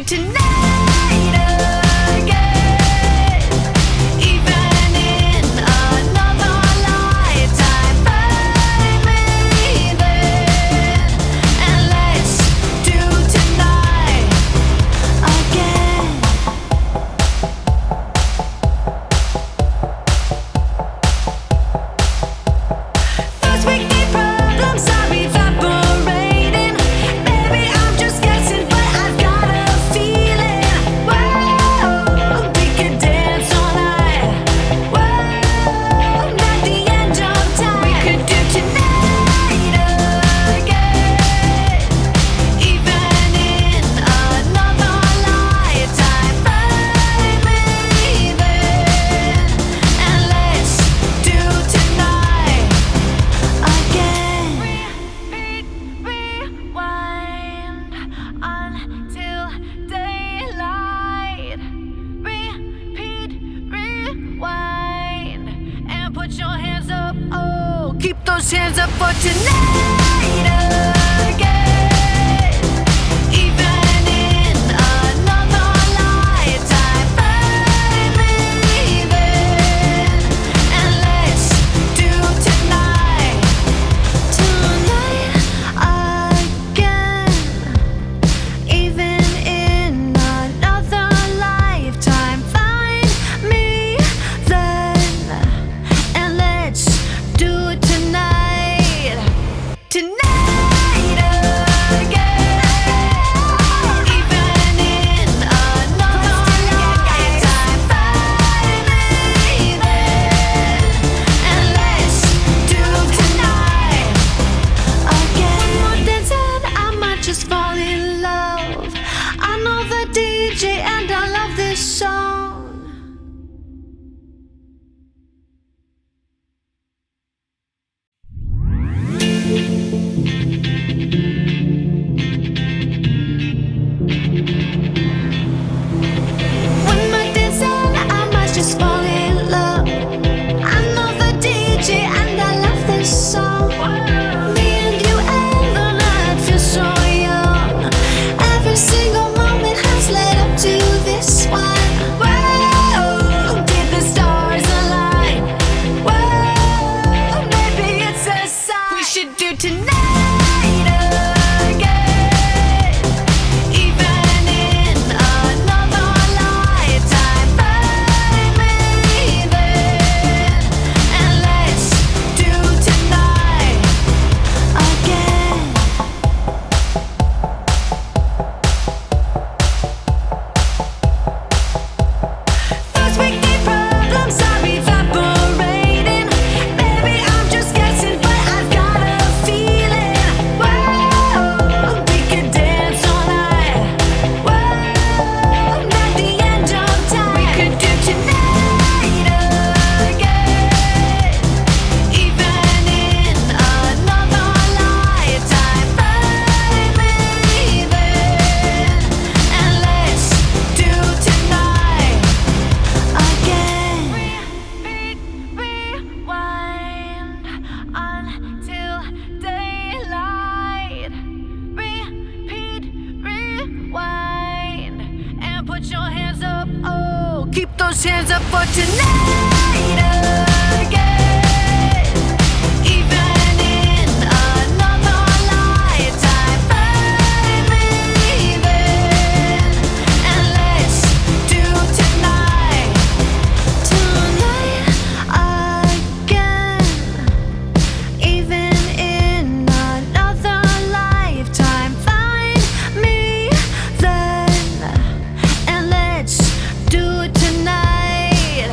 tonight again. Even in another lifetime, find me then, and let's do tonight again. First we need problems are evaporating. Maybe I'm just guessing, but I've got a feeling. Whoa, we could dance all night. Whoa, not the end of time. We could do tonight again. Even in another lifetime, find me then, and let's do tonight again. Repeat, rewind until daylight. Repeat, rewind, and put your hands up. Oh, keep those hands up for tonight again. Even in another lifetime, find me then, and let's do tonight again. Even in another lifetime, find me then, and let's do it tonight again. Even in another lifetime, find me then, and let's do tonight again. One more dance and I might just fall in love. I know the DJ and I love this song. One more dance and I might just fall in love. I know the DJ and I love this song. Me and you and the night feel so young. Every single moment has led up to this one. Whoa, did the stars align? Whoa, maybe it's a sign. We should do tonight again. Even in another lifetime, find me then, and let's do tonight again. First we need problems are evaporating. Maybe I'm just guessing, but I've got a feeling. Whoa, we could dance all night. Whoa, not the end of time. We could do tonight again. Even in another lifetime, find me then, and let's do tonight again. Repeat, rewind until daylight. Repeat, rewind, and put your hands up. Oh, keep those hands up for tonight again. Even in another lifetime, find me then, and let's do tonight again. Even in another lifetime, find me then, and let's do it tonight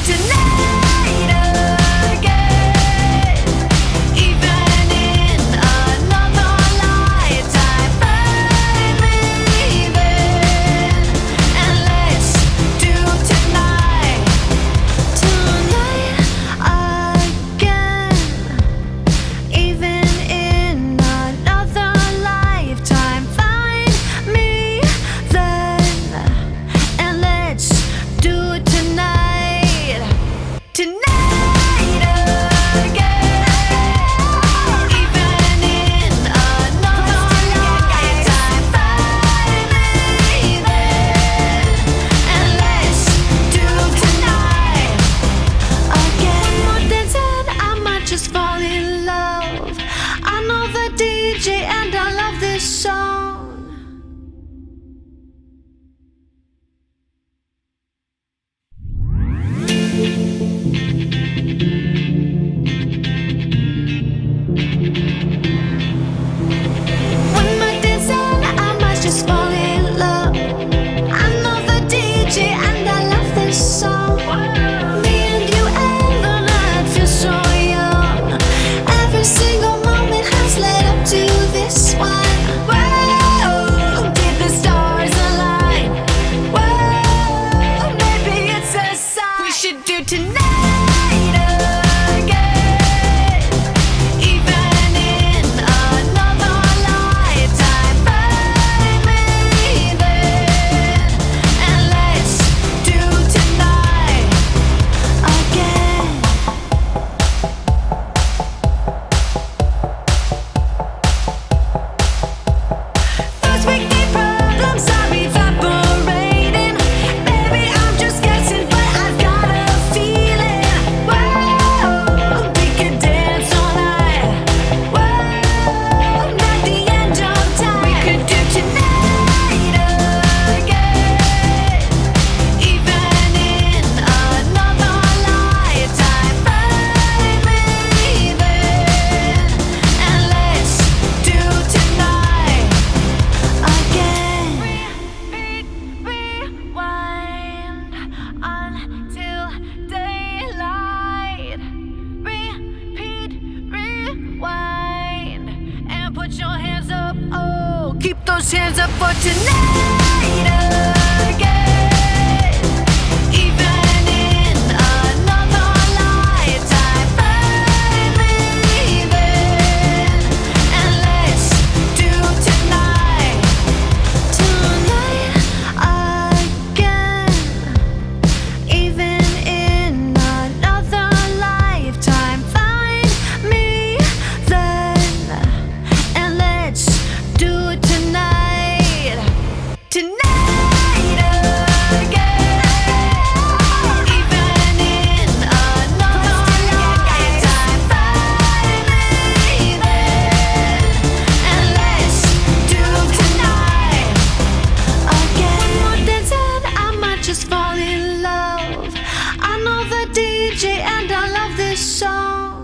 tonight again. Even in another lifetime, find me then, and let's do tonight again. Even in another lifetime, find me then, and let's do it tonight. Tonight again. Even in another lifetime, find me then, and let's do tonight again. One more dance and I might just fall in love. I know the DJ and I love this song. One more dance and I might just fall in love. I know the DJ and I love this song. Me and you and the night feel so young. Every single moment has led up to this one. Whoa, did the stars align? Whoa, maybe it's a sign. We should do tonight again. Even in another lifetime, find me then, and let's do tonight again. First we keep problems are evaporating. Maybe I'm just guessing, but I've got a feeling. Whoa, we could dance all night. Whoa, not the end of time. We could do tonight again. Even in another lifetime, find me then, and let's do tonight again. Rewind until daylight. Repeat, rewind, and put your hands up. Oh, keep those hands up for tonight again. Even in another lifetime, find me then, and let's do tonight again. Even in another lifetime, find me then, and let's do it tonight. Tonight again. Even in another lifetime, find me then, and let's do tonight again. One more dance and I might just fall in love. I know the DJ and I love this song.